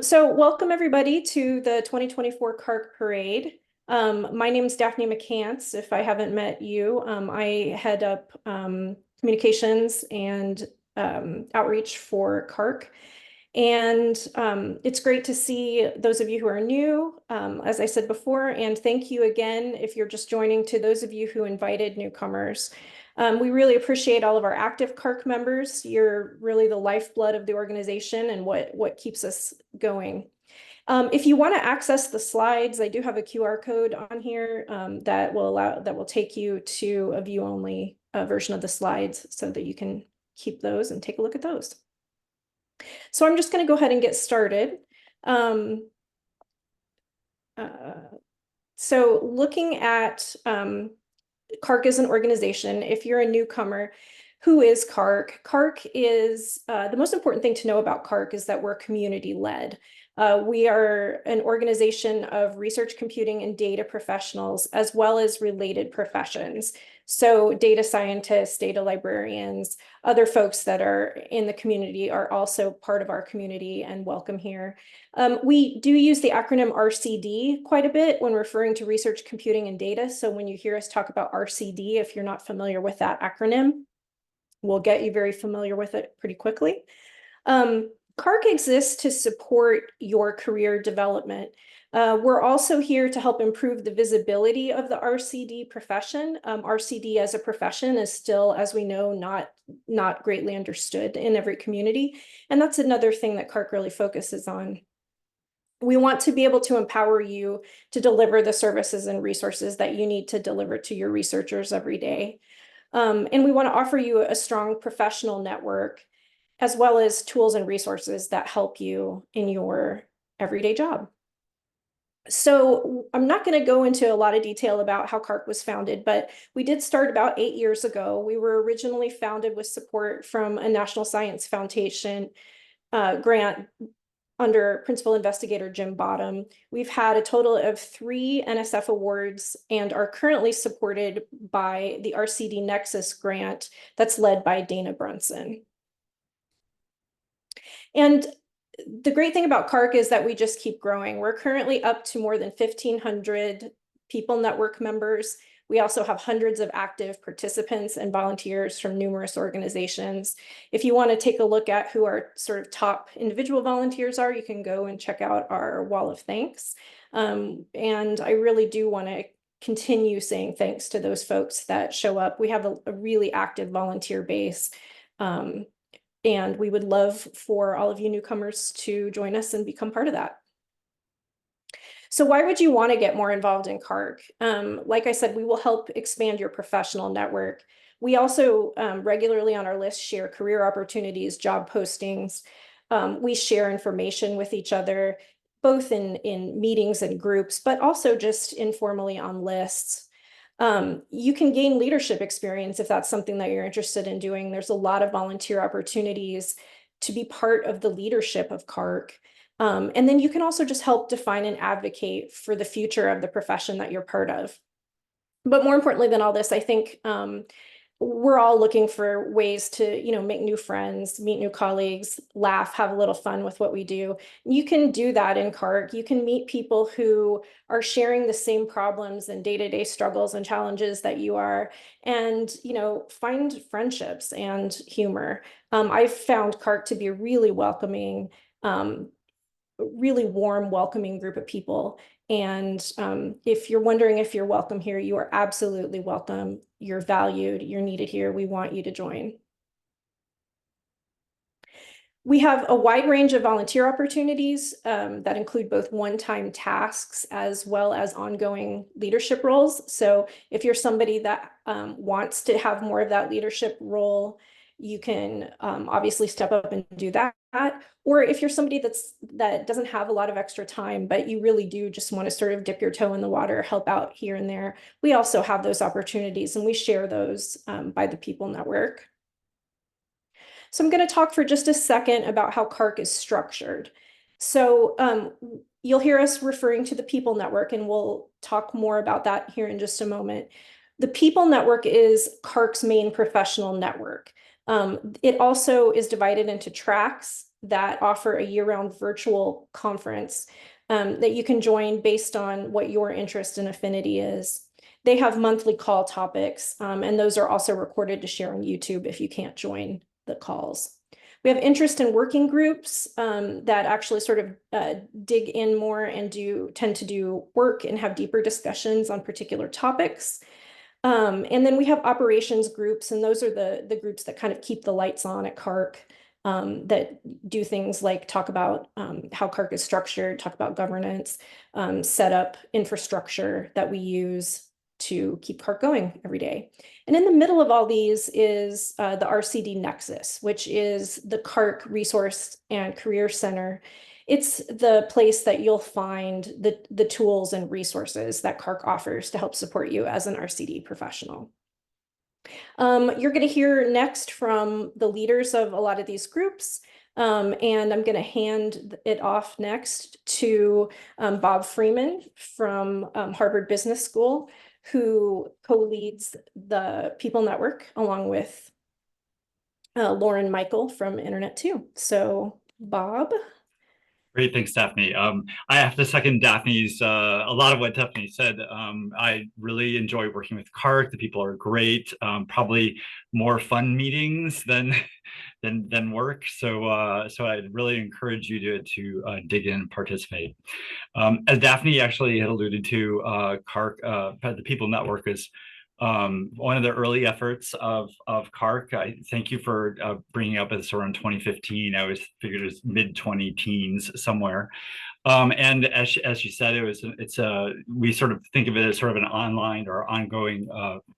So welcome everybody to the 2024 CaRCC Parade. My name is Daphne McCanse. If I haven't met you, I head up communications and outreach for CaRCC. And it's great to see those of you who are new, as I said before, and thank you again if you're just joining to those of you who invited newcomers. We really appreciate all of our active CaRCC members. You're really the lifeblood of the organization and what keeps us going. If you want to access the slides, I do have a QR code on here that will take you to a view-only version of the slides so that you can keep those and take a look at those. So I'm just going to go ahead and get started. So looking at CaRCC as an organization, if you're a newcomer, who is CaRCC? CaRCC is, the most important thing to know about CaRCC is that we're community-led. We are an organization of research, computing, and data professionals, as well as related professions. So data scientists, data librarians, other folks that are in the community are also part of our community and welcome here. We do use the acronym RCD quite a bit when referring to research, computing, and data. So when you hear us talk about RCD, if you're not familiar with that acronym, we'll get you very familiar with it pretty quickly. CaRCC exists to support your career development. We're also here to help improve the visibility of the RCD profession. RCD as a profession is still, as we know, not greatly understood in every community. And that's another thing that CaRCC really focuses on. We want to be able to empower you to deliver the services and resources that you need to deliver to your researchers every day. And we want to offer you a strong professional network, as well as tools and resources that help you in your everyday job. So I'm not going to go into a lot of detail about how CaRCC was founded, but we did start about 8 years ago. We were originally founded with support from a National Science Foundation grant under Principal Investigator Jim Bottom. We've had a total of 3 NSF awards and are currently supported by the RCD Nexus grant that's led by Dana Brunson. And the great thing about CaRCC is that we just keep growing. We're currently up to more than 1,500 people network members. We also have hundreds of active participants and volunteers from numerous organizations. If you want to take a look at who our sort of top individual volunteers are, you can go and check out our wall of thanks. And I really do want to continue saying thanks to those folks that show up. We have a really active volunteer base. And we would love for all of you newcomers to join us and become part of that. So why would you want to get more involved in CaRCC? Like I said, we will help expand your professional network. We also regularly on our list share career opportunities, job postings. We share information with each other, both in meetings and groups, but also just informally on lists. You can gain leadership experience if that's something that you're interested in doing. There's a lot of volunteer opportunities to be part of the leadership of CaRCC. And then you can also just help define and advocate for the future of the profession that you're part of. But more importantly than all this, I think we're all looking for ways to, make new friends, meet new colleagues, laugh, have a little fun with what we do. You can do that in CaRCC. You can meet people who are sharing the same problems and day-to-day struggles and challenges that you are, and, find friendships and humor. I've found CaRCC to be a really welcoming, really warm, welcoming group of people. And if you're wondering if you're welcome here, you are absolutely welcome. You're valued, you're needed here. We want you to join. We have a wide range of volunteer opportunities that include both one-time tasks as well as ongoing leadership roles. So if you're somebody that wants to have more of that leadership role, you can obviously step up and do that. Or if you're somebody that doesn't have a lot of extra time, but you really do just want to sort of dip your toe in the water, help out here and there, we also have those opportunities and we share those by the People Network. So I'm going to talk for just a second about how CaRCC is structured. So you'll hear us referring to the People Network, and we'll talk more about that here in just a moment. The People Network is CaRCC's main professional network. It also is divided into tracks that offer a year-round virtual conference that you can join based on what your interest and affinity is. They have monthly call topics, and those are also recorded to share on YouTube if you can't join the calls. We have interest in working groups that actually sort of dig in more and tend to do work and have deeper discussions on particular topics. And then we have operations groups, and those are the groups that kind of keep the lights on at CARC, that do things like talk about how CARC is structured, talk about governance, set up infrastructure that we use to keep CARC going every day. And in the middle of all these is the RCD Nexus, which is the CARC Resource and Career Center. It's the place that you'll find the tools and resources that CARC offers to help support you as an RCD professional. You're going to hear next from the leaders of a lot of these groups, and I'm going to hand it off next to Bob Freeman from Harvard Business School, who co-leads the People Network along with Lauren Michael from Internet 2. So Bob. Great, thanks, Daphne. I have to second Daphne's, a lot of what Daphne said. I really enjoy working with CARC. The people are great. Probably more fun meetings than work. So I'd really encourage you to dig in and participate. As Daphne actually had alluded to, CARC, the People Network is one of the early efforts of CARC. I thank you for bringing up as around 2015. I was figured it was mid-20 teens somewhere. And as she said, we sort of think of it as sort of an online or ongoing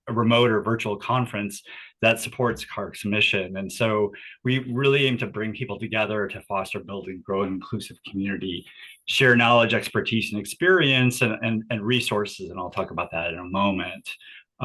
remote or virtual conference that supports CARC's mission. And so we really aim to bring people together to foster, build, and grow an inclusive community, share knowledge, expertise, and experience, and resources. And I'll talk about that in a moment.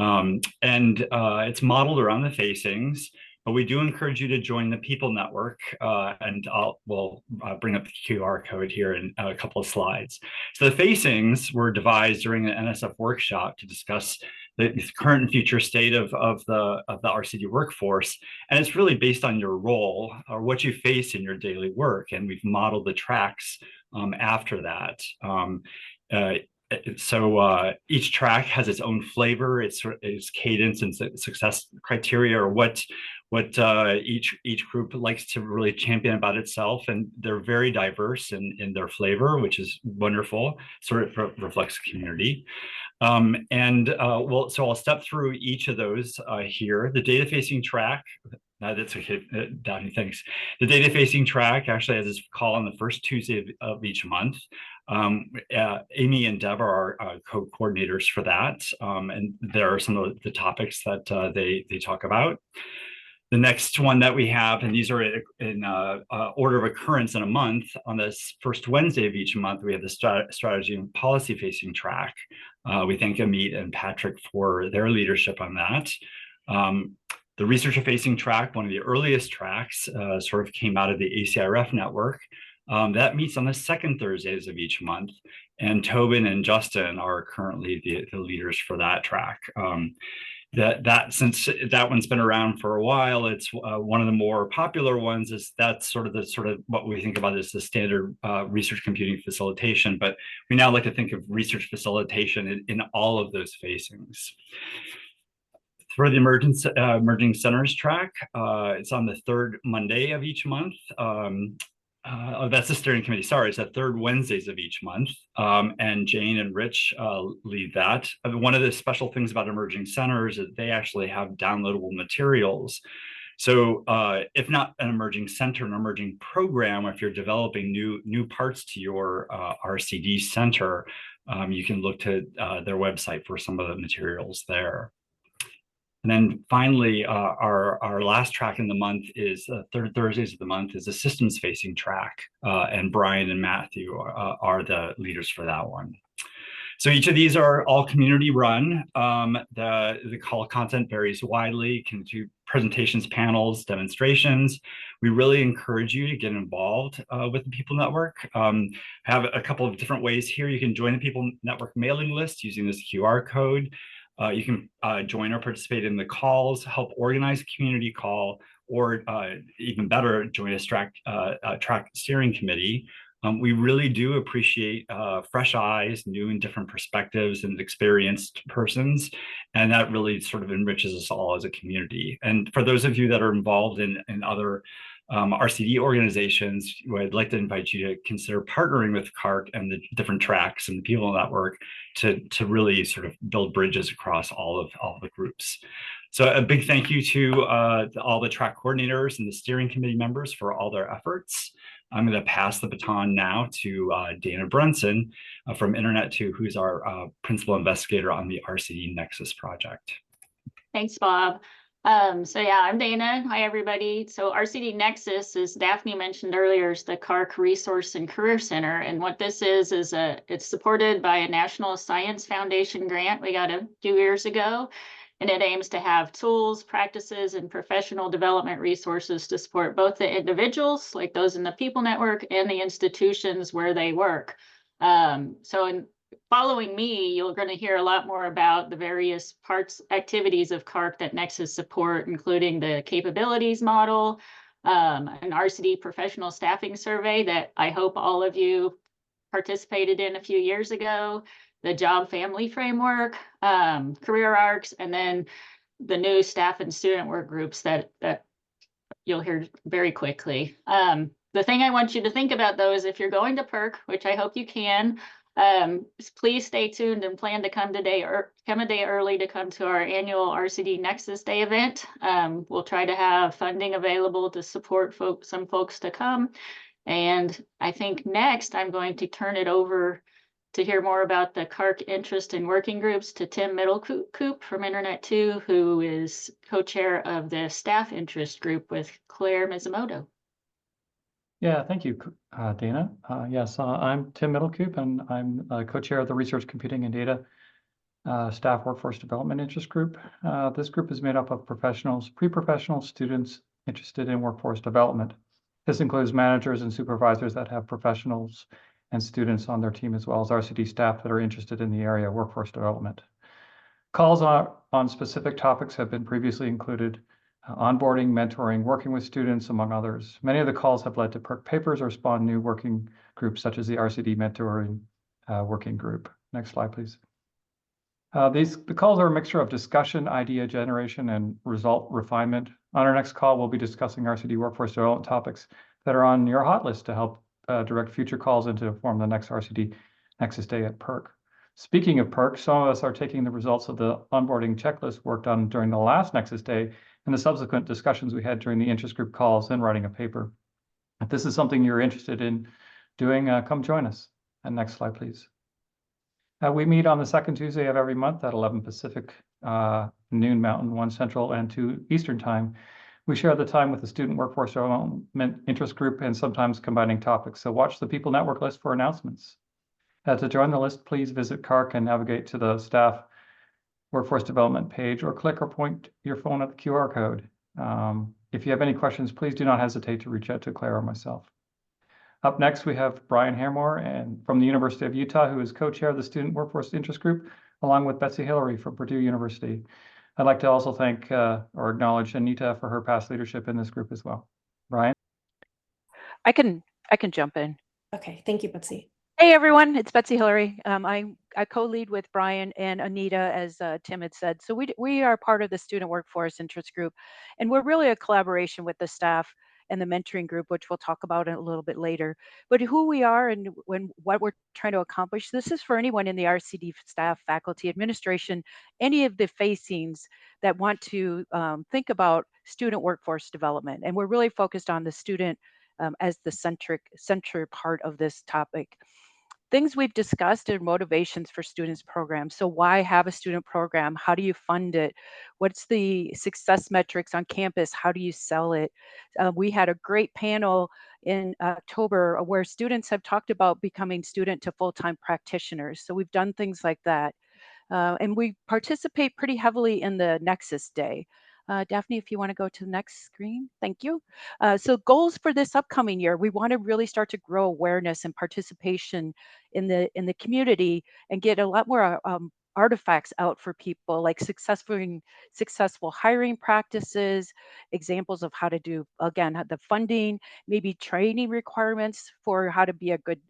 It's modeled around the facings, but we do encourage you to join the People Network, and we'll bring up the QR code here in a couple of slides. So the facings were devised during the NSF workshop to discuss the current and future state of the RCD workforce, and it's really based on your role or what you face in your daily work, and we've modeled the tracks after that. So each track has its own flavor, its cadence and success criteria, or what each group likes to really champion about itself, and they're very diverse in their flavor, which is wonderful. Sort of reflects community. So I'll step through each of those here. The data facing track. That's okay, Daphne, thanks. The data facing track actually has its call on the first Tuesday of each month. Amy and Deb are our co-coordinators for that, and there are some of the topics that they talk about. The next one that we have, and these are in order of occurrence in a month, on this first Wednesday of each month, we have the strategy and policy facing track. We thank Amit and Patrick for their leadership on that. The researcher facing track, one of the earliest tracks, sort of came out of the ACRF network. That meets on the second Thursdays of each month, and Tobin and Justin are currently the leaders for that track. Since that one's been around for a while, it's one of the more popular ones. That's sort of what we think about as the standard research computing facilitation, but we now like to think of research facilitation in all of those facings. For the emerging centers track, it's on the third Monday of each month. That's the steering committee. Sorry, it's the third Wednesdays of each month. And Jane and Rich lead that. One of the special things about emerging centers is they actually have downloadable materials. So if not an emerging center, an emerging program, if you're developing new parts to your RCD center, you can look to their website for some of the materials there. And then finally, our last track in the month is third Thursdays of the month is a systems facing track, and Brian and Matthew are the leaders for that one. So each of these are all community run. The call content varies widely, can do presentations, panels, demonstrations. We really encourage you to get involved with the People Network. Have a couple of different ways here. You can join the People Network mailing list using this QR code. You can join or participate in the calls, help organize a community call, or even better, join a track steering committee. We really do appreciate fresh eyes, new and different perspectives, and experienced persons, and that really sort of enriches us all as a community. And for those of you that are involved in other RCD organizations, I'd like to invite you to consider partnering with CARC and the different tracks and the people in that work to really sort of build bridges across all of the groups. So a big thank you to all the track coordinators and the steering committee members for all their efforts. I'm going to pass the baton now to Dana Brunson from Internet2, who's our principal investigator on the RCD Nexus project. Thanks, Bob. So yeah, I'm Dana. Hi, everybody. So RCD Nexus, as Daphne mentioned earlier, is the CaRC Resource and Career Center. And what this is it's supported by a National Science Foundation grant we got a few years ago. And it aims to have tools, practices, and professional development resources to support both the individuals, like those in the People Network, and the institutions where they work. So in following me, you're going to hear a lot more about the various activities of CaRC that Nexus support, including the capabilities model, an RCD professional staffing survey that I hope all of you participated in a few years ago, the job family framework, career arcs, and then the new staff and student work groups that you'll hear very quickly. The thing I want you to think about, though, is if you're going to PERC, which I hope you can, please stay tuned and plan to come a day early to come to our annual RCD Nexus Day event. We'll try to have funding available to support some folks to come. And I think next I'm going to turn it over to hear more about the CaRC interest in working groups to Tim Middlecoop from Internet2, who is co-chair of the staff interest group with Claire Mizumoto. Yeah, thank you, Dana. Yes, I'm Tim Middlecoop, and I'm co-chair of the Research Computing and Data Staff Workforce Development Interest Group. This group is made up of professionals, pre-professional students interested in workforce development. This includes managers and supervisors that have professionals and students on their team, as well as RCD staff that are interested in the area of workforce development. Calls on specific topics have been previously included: onboarding, mentoring, working with students, among others. Many of the calls have led to PERC papers or spawned new working groups, such as the RCD mentoring working group. Next slide, please. The calls are a mixture of discussion, idea generation, and result refinement. On our next call, we'll be discussing RCD workforce development topics that are on your hot list to help direct future calls and to inform the next RCD Nexus Day at PERC. Speaking of PERC, some of us are taking the results of the onboarding checklist worked on during the last Nexus Day and the subsequent discussions we had during the interest group calls and writing a paper. If this is something you're interested in doing, come join us. And next slide, please. We meet on the second Tuesday of every month at 11 Pacific, noon Mountain, 1 Central, and 2 Eastern time. We share the time with the Student Workforce Development Interest Group and sometimes combining topics. So watch the People Network list for announcements. To join the list, please visit CaRC and navigate to the staff workforce development page, or click or point your phone at the QR code. If you have any questions, please do not hesitate to reach out to Claire or myself. Up next, we have Brian Haremore from the University of Utah, who is co-chair of the Student Workforce Interest Group, along with Betsy Hillary from Purdue University. I'd like to also thank or acknowledge Anita for her past leadership in this group as well. Brian? I can jump in. Okay, thank you, Betsy. Hey everyone, it's Betsy Hillary. I co-lead with Brian and Anita, as Tim had said. So we are part of the Student Workforce Interest Group, and we're really a collaboration with the staff and the mentoring group, which we'll talk about a little bit later. But who we are and what we're trying to accomplish, this is for anyone in the RCD staff, faculty, administration, any of the facings that want to think about student workforce development. And we're really focused on the student as the center part of this topic. Things we've discussed are motivations for students programs. So why have a student program? How do you fund it? What's the success metrics on campus? How do you sell it? We had a great panel in October where students have talked about becoming student to full-time practitioners. So we've done things like that. And we participate pretty heavily in the Nexus Day. Daphne, if you want to go to the next screen, thank you. So goals for this upcoming year, we want to really start to grow awareness and participation in the community and get a lot more artifacts out for people, like successful hiring practices, examples of how to do, again, the funding, maybe training requirements for how to be a good,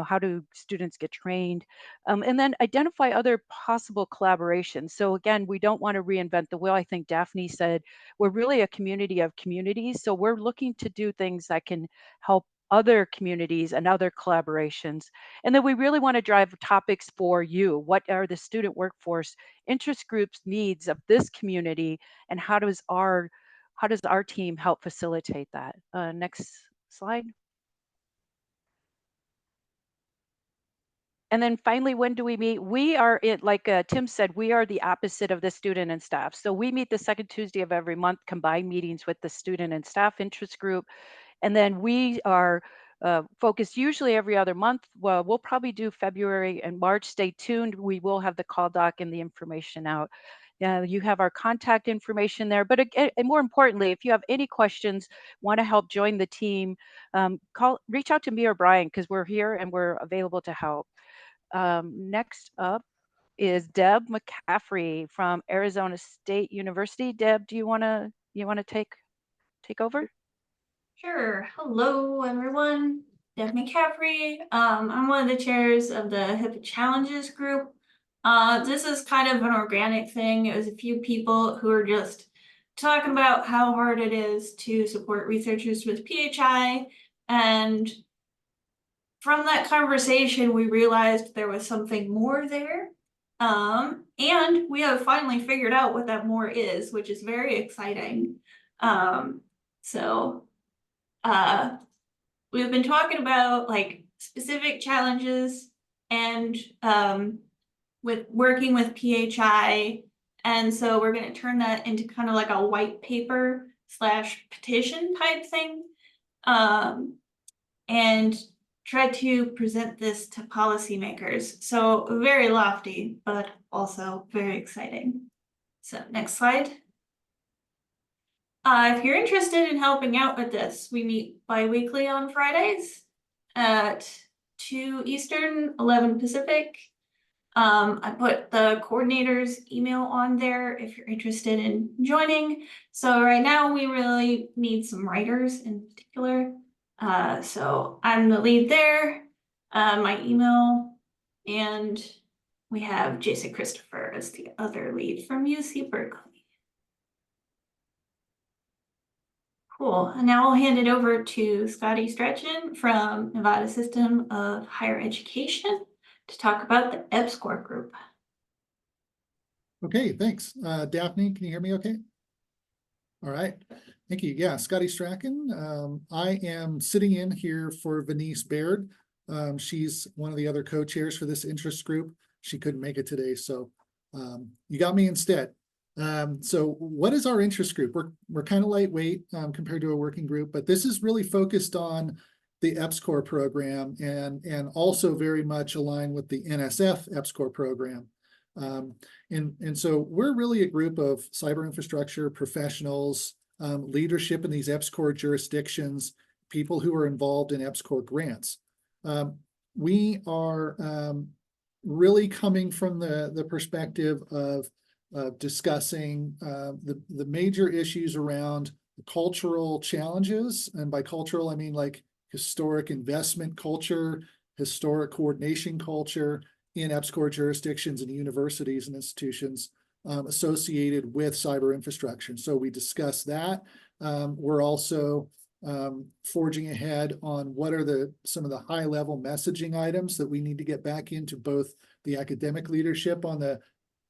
how do students get trained, and then identify other possible collaborations. So again, we don't want to reinvent the wheel. I think Daphne said we're really a community of communities. So we're looking to do things that can help other communities and other collaborations. And then we really want to drive topics for you. What are the student workforce interest groups needs of this community, and how does our team help facilitate that? Next slide. And then finally, when do we meet? We are like Tim said, we are the opposite of the student and staff. So we meet the second Tuesday of every month, combined meetings with the student and staff interest group. And then we are focused usually every other month. Well, we'll probably do February and March. Stay tuned. We will have the call doc and the information out. You have our contact information there. But again, and more importantly, if you have any questions, want to help join the team, reach out to me or Brian, because we're here and we're available to help. Next up is Deb McCaffrey from Arizona State University. Deb, do you want to take over? Sure. Hello, everyone. Deb McCaffrey. I'm one of the chairs of the HIPAA Challenges group. This is kind of an organic thing. It was a few people who were just talking about how hard it is to support researchers with PHI. And from that conversation, we realized there was something more there. And we have finally figured out what that more is, which is very exciting. We've been talking about like specific challenges and with working with PHI. And so we're going to turn that into kind of like a white paper / petition type thing. And try to present this to policymakers. So very lofty, but also very exciting. So next slide. If you're interested in helping out with this, we meet bi-weekly on Fridays at 2 Eastern, 11 Pacific. I put the coordinator's email on there if you're interested in joining. So right now we really need some writers in particular. So I'm the lead there, my email, and we have Jason Christopher as the other lead from UC Berkeley. Cool. And now I'll hand it over to Scotty Stretchen from Nevada System of Higher Education to talk about the EBSCOR group. Okay, thanks. Daphne, can you hear me okay? All right, thank you. Yeah, Scotty Strachan. I am sitting in here for Venice Baird. She's one of the other co-chairs for this interest group. She couldn't make it today, so you got me instead. So what is our interest group? We're kind of lightweight compared to a working group, but this is really focused on the EBSCOR program and also very much aligned with the NSF EBSCOR program. And so we're really a group of cyber infrastructure professionals, leadership in these EBSCOR jurisdictions, people who are involved in EBSCOR grants. We are really coming from the perspective of discussing the major issues around the cultural challenges. And by cultural, I mean like historic investment culture, historic coordination culture in EBSCOR jurisdictions and universities and institutions associated with cyber infrastructure. So we discuss that. We're also forging ahead on what are some of the high level messaging items that we need to get back into both the academic leadership on the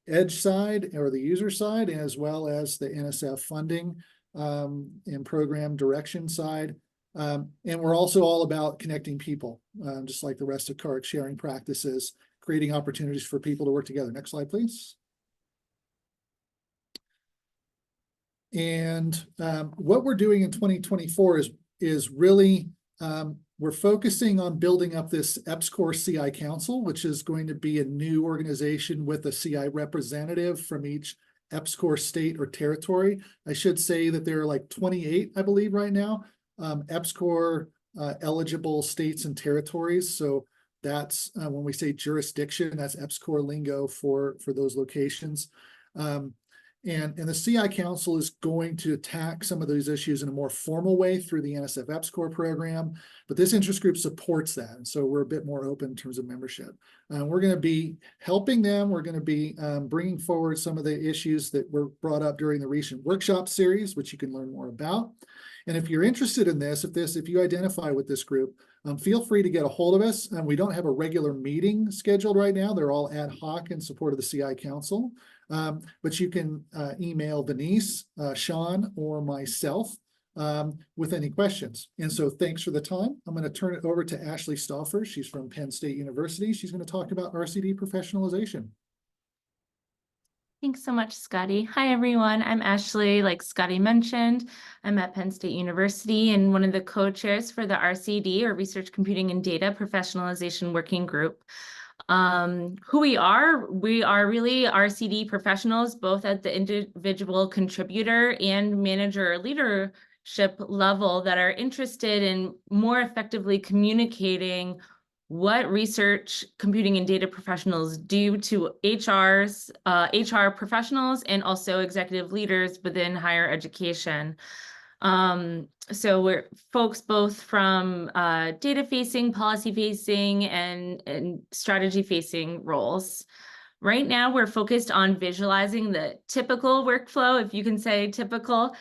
edge side or the user side, as well as the NSF funding and program direction side. And we're also all about connecting people, just like the rest of CaRRC, sharing practices, creating opportunities for people to work together. Next slide, please. And what we're doing in 2024 is really, we're focusing on building up this EBSCOR CI Council, which is going to be a new organization with a CI representative from each EBSCOR state or territory. I should say that there are like 28, I believe, right now, EBSCOR eligible states and territories. So That's when we say jurisdiction, that's EPSCoR lingo for those locations. And the CI Council is going to attack some of those issues in a more formal way through the NSF EPSCoR program, but this interest group supports that. And so we're a bit more open in terms of membership. We're going to be helping them. We're going to be bringing forward some of the issues that were brought up during the recent workshop series, which you can learn more about. And if you're interested in this, if you identify with this group, feel free to get a hold of us. We don't have a regular meeting scheduled right now. They're all ad hoc in support of the CI Council. But you can email Denise, Sean, or myself with any questions. And so thanks for the time. I'm going to turn it over to Ashley Stauffer. She's from Penn State University. She's going to talk about RCD professionalization. Thanks so much, Scotty. Hi, everyone. I'm Ashley. Like Scotty mentioned, I'm at Penn State University and one of the co-chairs for the RCD, or Research Computing and Data Professionalization Working Group. Who we are really RCD professionals, both at the individual contributor and manager leadership level, that are interested in more effectively communicating what research, computing, and data professionals do to HR professionals and also executive leaders within higher education. So we're folks both from data-facing, policy-facing, and strategy-facing roles. Right now, we're focused on visualizing the typical workflow, if you can say typical,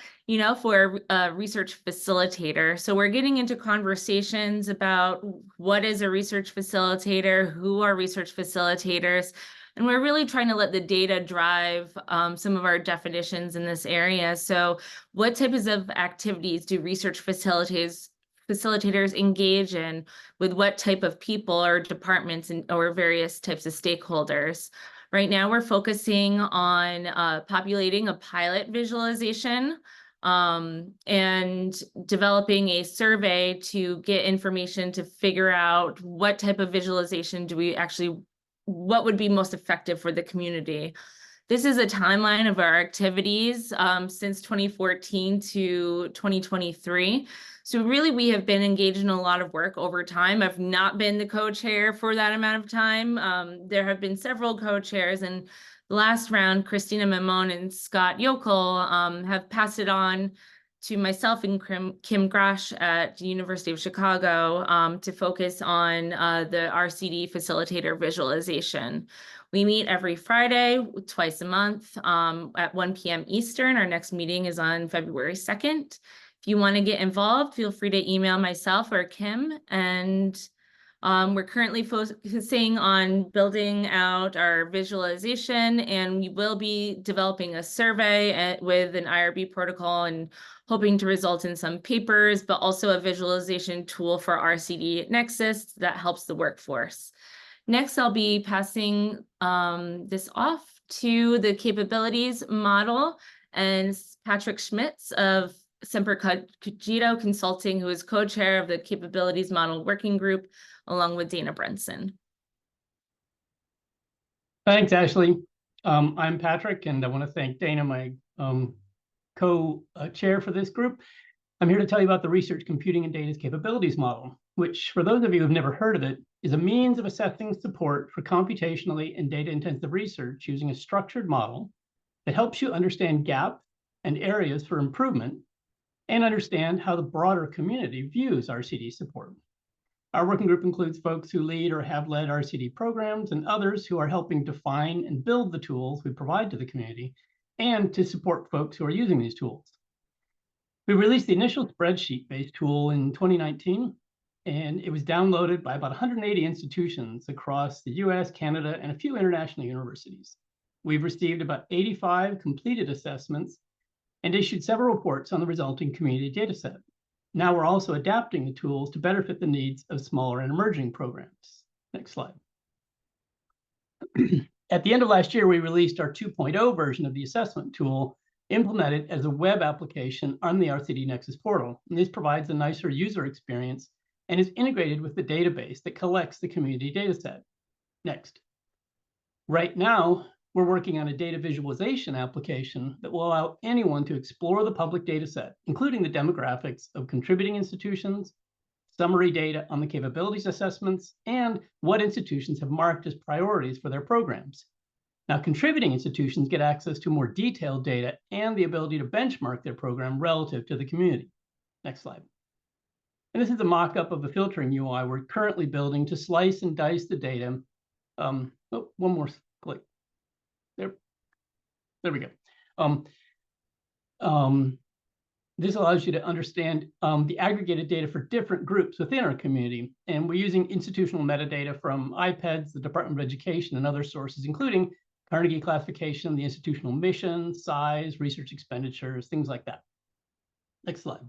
for a research facilitator. So we're getting into conversations about what is a research facilitator, who are research facilitators, and we're really trying to let the data drive some of our definitions in this area. So what types of activities do research facilitators engage in with what type of people or departments or various types of stakeholders? Right now, we're focusing on populating a pilot visualization and developing a survey to get information to figure out what type of visualization what would be most effective for the community. This is a timeline of our activities since 2014 to 2023. So really, we have been engaged in a lot of work over time. I've not been the co-chair for that amount of time. There have been several co-chairs, and the last round, Christina Mamone and Scott Yokel have passed it on to myself and Kim Grash at the University of Chicago to focus on the RCD facilitator visualization. We meet every Friday, twice a month at 1 p.m. Eastern. Our next meeting is on February 2nd. If you want to get involved, feel free to email myself or Kim. And we're currently focusing on building out our visualization, and we will be developing a survey with an IRB protocol and hoping to result in some papers, but also a visualization tool for RCD Nexus that helps the workforce. Next, I'll be passing this off to the capabilities model and Patrick Schmitz of Semper Cogito Consulting, who is co-chair of the Capabilities Model Working Group, along with Dana Brunson. Thanks, Ashley. I'm Patrick, and I want to thank Dana, my co-chair for this group. I'm here to tell you about the Research Computing and Data's Capabilities Model, which, for those of you who have never heard of it, is a means of assessing support for computationally and data-intensive research using a structured model that helps you understand gaps and areas for improvement and understand how the broader community views RCD support. Our working group includes folks who lead or have led RCD programs and others who are helping define and build the tools we provide to the community and to support folks who are using these tools. We released the initial spreadsheet-based tool in 2019, and it was downloaded by about 180 institutions across the US, Canada, and a few international universities. We've received about 85 completed assessments and issued several reports on the resulting community data set. Now we're also adapting the tools to better fit the needs of smaller and emerging programs. Next slide. At the end of last year, we released our 2.0 version of the assessment tool, implemented as a web application on the RCD Nexus portal. And this provides a nicer user experience and is integrated with the database that collects the community data set. Next. Right now, we're working on a data visualization application that will allow anyone to explore the public data set, including the demographics of contributing institutions, summary data on the capabilities assessments, and what institutions have marked as priorities for their programs. Now, contributing institutions get access to more detailed data and the ability to benchmark their program relative to the community. Next slide. And this is a mock-up of the filtering UI we're currently building to slice and dice the data. One more click. There we go. This allows you to understand the aggregated data for different groups within our community. And we're using institutional metadata from iPads, the Department of Education, and other sources, including Carnegie classification, the institutional mission, size, research expenditures, things like that. Next slide.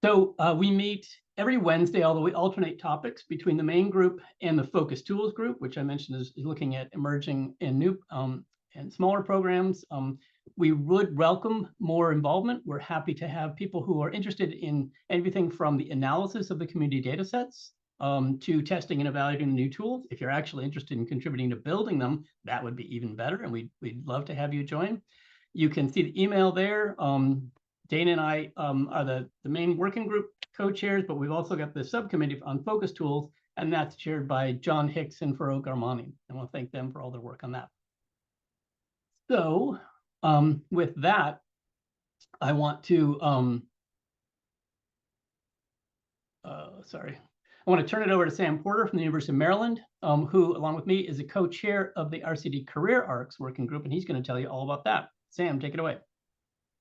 So we meet every Wednesday, although we alternate topics between the main group and the focus tools group, which I mentioned is looking at emerging and new and smaller programs. We would welcome more involvement. We're happy to have people who are interested in everything from the analysis of the community data sets to testing and evaluating new tools. If you're actually interested in contributing to building them, that would be even better, and we'd love to have you join. You can see the email there. Dana and I are the main working group co-chairs, but we've also got the subcommittee on focus tools, and that's chaired by John Hicks and Farouk Armani. I want to thank them for all their work on that. So with that, I want to, I want to turn it over to Sam Porter from the University of Maryland, who, along with me, is a co-chair of the RCD Career Arcs Working Group, and he's going to tell you all about that. Sam, take it away.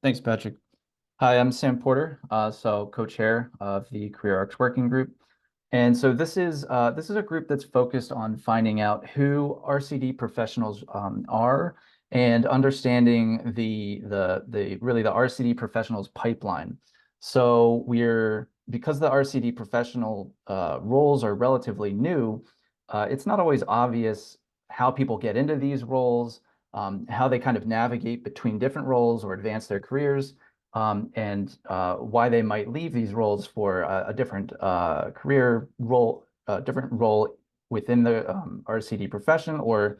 Thanks, Patrick. Hi, I'm Sam Porter, so co-chair of the Career Arcs Working Group. And so this is a group that's focused on finding out who RCD professionals are and understanding the RCD professionals pipeline. So because the RCD professional roles are relatively new, it's not always obvious how people get into these roles, how they kind of navigate between different roles or advance their careers, and why they might leave these roles for a different career role, different role within the RCD profession or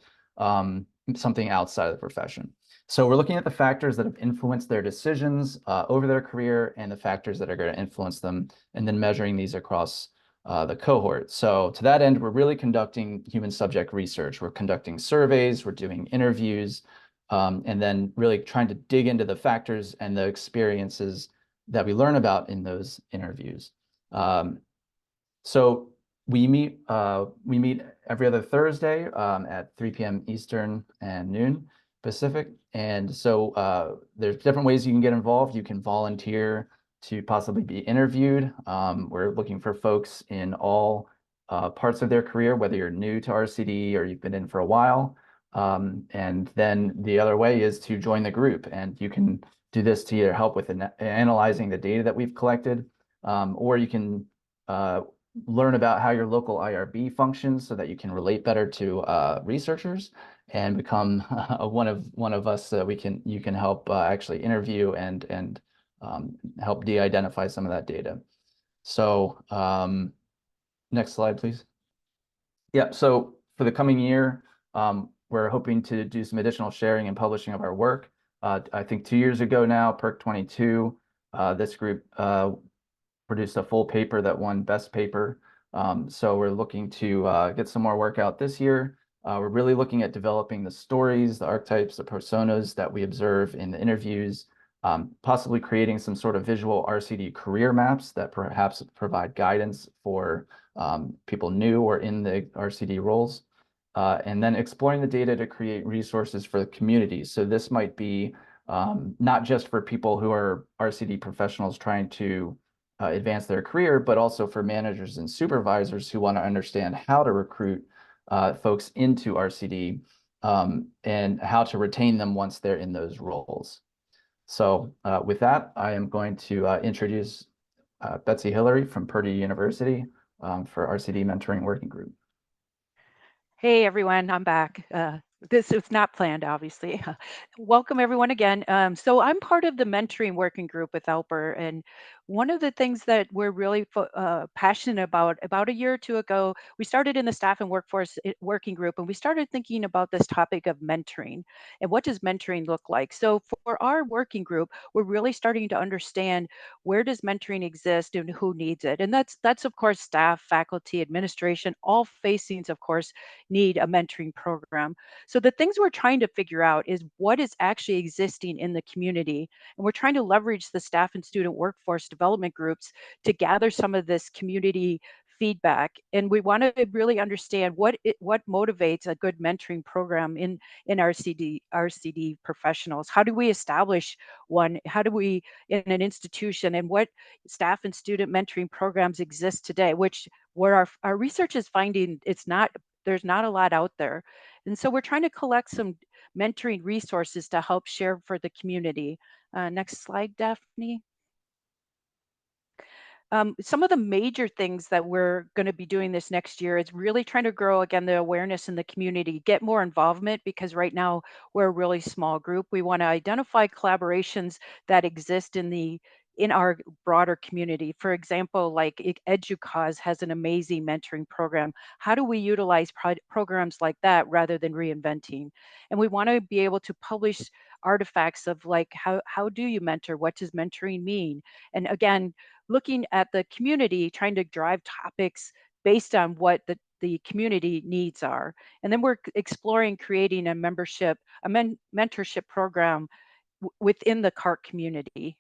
something outside of the profession. So we're looking at the factors that have influenced their decisions over their career and the factors that are going to influence them, and then measuring these across the cohort. So to that end, we're really conducting human subject research. We're conducting surveys, we're doing interviews, and then really trying to dig into the factors and the experiences that we learn about in those interviews. So we meet every other Thursday at 3 p.m. Eastern and noon Pacific. And so there's different ways you can get involved. You can volunteer to possibly be interviewed. We're looking for folks in all parts of their career, whether you're new to RCD or you've been in for a while. And then the other way is to join the group, and you can do this to either help with analyzing the data that we've collected, or you can learn about how your local IRB functions so that you can relate better to researchers and become one of us so that you can help actually interview and help de-identify some of that data. So next slide, please. Yeah, so for the coming year, we're hoping to do some additional sharing and publishing of our work. I think 2 years ago now, PERC 22, this group produced a full paper that won Best Paper. So we're looking to get some more work out this year. We're really looking at developing the stories, the archetypes, the personas that we observe in the interviews, possibly creating some sort of visual RCD career maps that perhaps provide guidance for people new or in the RCD roles. And then exploring the data to create resources for the community. So this might be not just for people who are RCD professionals trying to advance their career, but also for managers and supervisors who want to understand how to recruit folks into RCD and how to retain them once they're in those roles. So with that, I am going to introduce Betsy Hillary from Purdue University for RCD Mentoring Working Group. Hey everyone, I'm back. This was not planned, obviously. Welcome everyone again. So I'm part of the mentoring working group with Alper, and one of the things that we're really passionate about a year or two ago, we started in the staff and workforce working group, and we started thinking about this topic of mentoring and what does mentoring look like. So for our working group, we're really starting to understand where does mentoring exist and who needs it. And that's of course staff, faculty, administration, all facings of course need a mentoring program. So the things we're trying to figure out is what is actually existing in the community. And we're trying to leverage the staff and student workforce development groups to gather some of this community feedback. And we want to really understand what motivates a good mentoring program in RCD professionals. How do we establish one? How do we in an institution, and what staff and student mentoring programs exist today, which where our research is finding there's not a lot out there. And so we're trying to collect some mentoring resources to help share for the community. Next slide, Daphne. Some of the major things that we're going to be doing this next year is really trying to grow again the awareness in the community, get more involvement, because right now we're a really small group. We want to identify collaborations that exist in our broader community. For example, like EduCause has an amazing mentoring program. How do we utilize programs like that rather than reinventing? And we want to be able to publish artifacts of like, how do you mentor? What does mentoring mean? And again, looking at the community, trying to drive topics based on what the community needs are. And then we're exploring creating a mentorship program within the CARC community.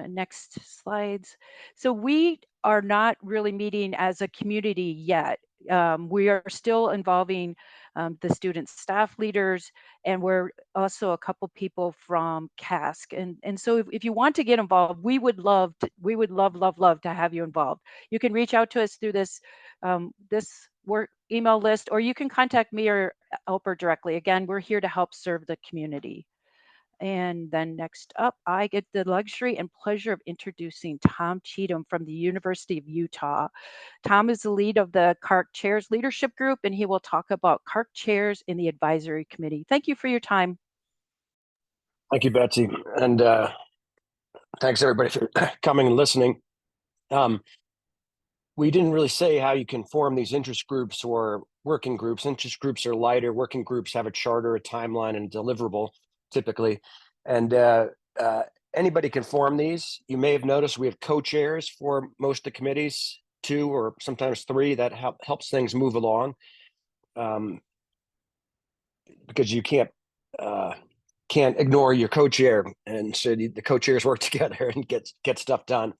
Next slides. So we are not really meeting as a community yet. We are still involving the student staff leaders, and we're also a couple people from CASC. And so if you want to get involved, we would love to have you involved. You can reach out to us through this work email list, or you can contact me or Alper directly. Again, we're here to help serve the community. And then next up, I get the luxury and pleasure of introducing Tom Cheatham from the University of Utah. Tom is the lead of the CARC Chairs Leadership Group, and he will talk about CARC Chairs in the Advisory Committee. Thank you for your time. Thank you, Betsy. And thanks everybody for coming and listening. We didn't really say how you can form these interest groups or working groups. Interest groups are lighter. Working groups have a charter, a timeline, and a deliverable typically. And anybody can form these. You may have noticed we have co-chairs for most of the committees, 2 or sometimes 3. That helps things move along, because you can't ignore your co-chair, and so the co-chairs work together and get stuff done.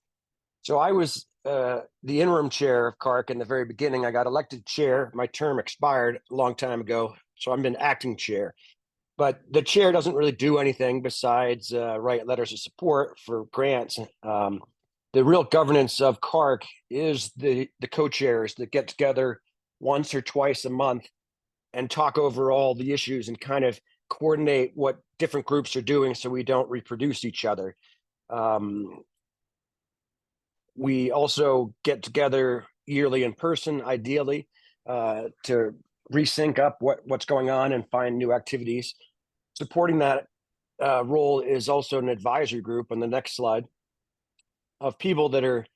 So I was the interim chair of CARC in the very beginning. I got elected chair. My term expired a long time ago, so I've been acting chair. But the chair doesn't really do anything besides write letters of support for grants. The real governance of CARC is the co-chairs that get together once or twice a month and talk over all the issues and kind of coordinate what different groups are doing so we don't reproduce each other. We also get together yearly in person, ideally, to resync up what's going on and find new activities. Supporting that role is also an advisory group on the next slide of people that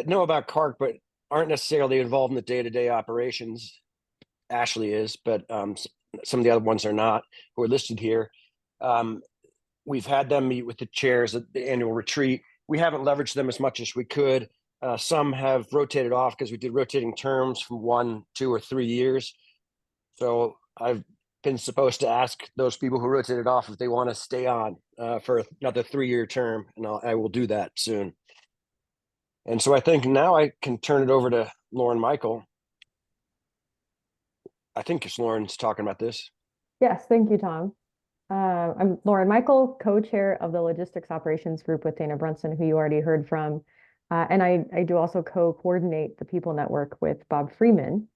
know about CARC but aren't necessarily involved in the day-to-day operations. Ashley is, but some of the other ones are not, who are listed here. We've had them meet with the chairs at the annual retreat. We haven't leveraged them as much as we could. Some have rotated off because we did rotating terms from 1, 2, or 3 years. So I've been supposed to ask those people who rotated off if they want to stay on for another 3-year term, and I will do that soon. And so I think now I can turn it over to Lauren Michael. I think Lauren's talking about this. Yes, thank you, Tom. I'm Lauren Michael, co-chair of the Logistics Operations Group with Dana Brunson, who you already heard from. And I do also co-coordinate the People Network with Bob Freeman.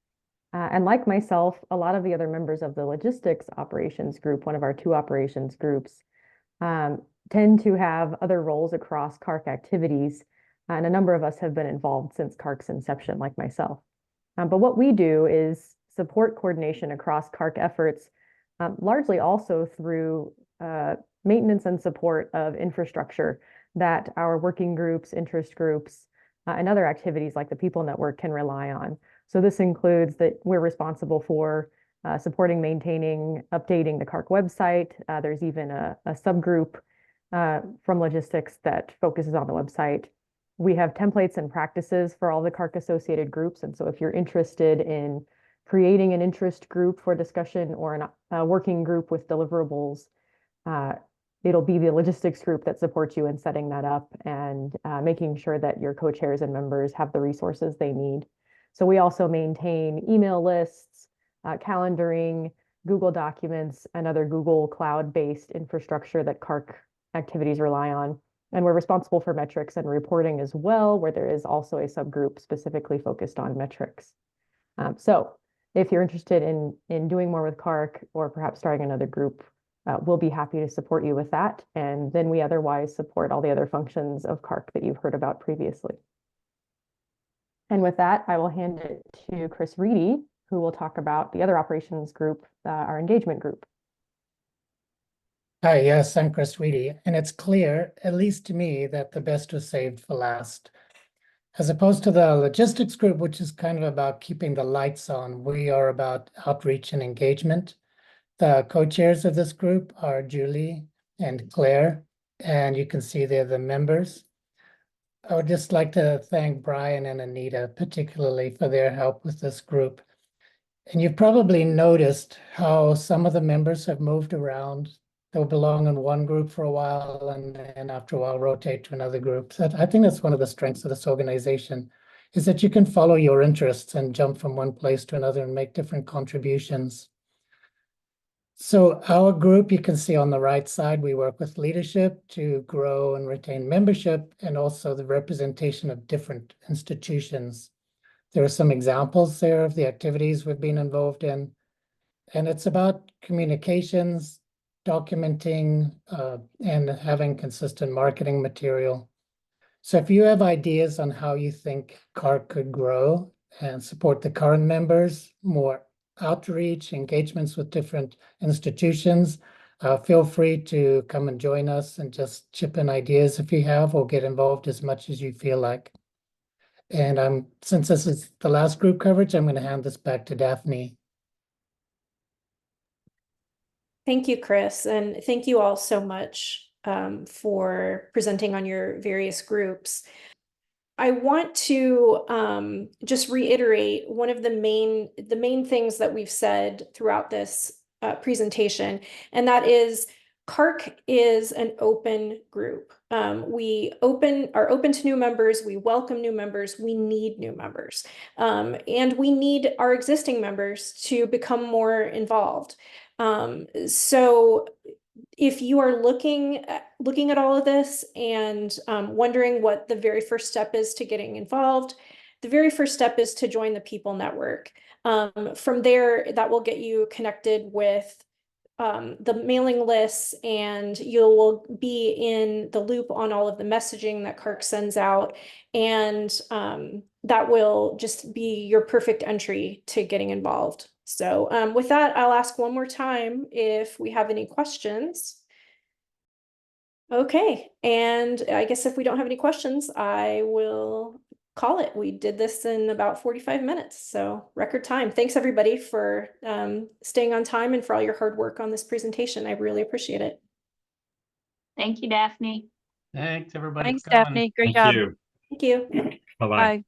And like myself, a lot of the other members of the Logistics Operations Group, one of our 2 operations groups, tend to have other roles across CARC activities. And a number of us have been involved since CARC's inception, like myself. But what we do is support coordination across CARC efforts, largely also through maintenance and support of infrastructure that our working groups, interest groups, and other activities like the People Network can rely on. So this includes that we're responsible for supporting, maintaining, updating the CaRRC website. There's even a subgroup from logistics that focuses on the website. We have templates and practices for all the CaRRC associated groups. And so if you're interested in creating an interest group for discussion or a working group with deliverables, it'll be the logistics group that supports you in setting that up and making sure that your co-chairs and members have the resources they need. So we also maintain email lists, calendaring, Google Documents, and other Google Cloud-based infrastructure that CaRRC activities rely on. And we're responsible for metrics and reporting as well, where there is also a subgroup specifically focused on metrics. So if you're interested in doing more with CaRRC or perhaps starting another group, we'll be happy to support you with that. And then we otherwise support all the other functions of CaRRC that you've heard about previously. And with that, I will hand it to Chris Reedy, who will talk about the other operations group, our engagement group. Hi, yes, I'm Chris Reedy, and it's clear, at least to me, that the best was saved for last. As opposed to the logistics group, which is kind of about keeping the lights on, we are about outreach and engagement. The co-chairs of this group are Julie and Claire, and you can see they're the members. I would just like to thank Brian and Anita particularly for their help with this group. And you've probably noticed how some of the members have moved around. They'll belong in one group for a while and then after a while rotate to another group. So I think that's one of the strengths of this organization, is that you can follow your interests and jump from one place to another and make different contributions. So our group, you can see on the right side, we work with leadership to grow and retain membership and also the representation of different institutions. There are some examples there of the activities we've been involved in, and it's about communications, documenting, and having consistent marketing material. So if you have ideas on how you think CaRRC could grow and support the current members, more outreach, engagements with different institutions, feel free to come and join us and just chip in ideas if you have, or get involved as much as you feel like. And since this is the last group coverage, I'm going to hand this back to Daphne. Thank you, Chris, and thank you all so much for presenting on your various groups. I want to just reiterate one of the main things that we've said throughout this presentation, and that is CaRRC is an open group. We are open to new members. We welcome new members. We need new members. And we need our existing members to become more involved. So if you are looking at all of this and wondering what the very first step is to getting involved, the very first step is to join the People Network. From there, that will get you connected with the mailing lists, and you will be in the loop on all of the messaging that CaRRC sends out. And that will just be your perfect entry to getting involved. So with that, I'll ask one more time if we have any questions. Okay, and I guess if we don't have any questions, I will call it. We did this in about 45 minutes, so record time. Thanks everybody for staying on time and for all your hard work on this presentation. I really appreciate it. Thank you, Daphne. Thanks, everybody. Thanks, for coming. Daphne. Great Thank job. you. Thank you. Bye-bye. Bye.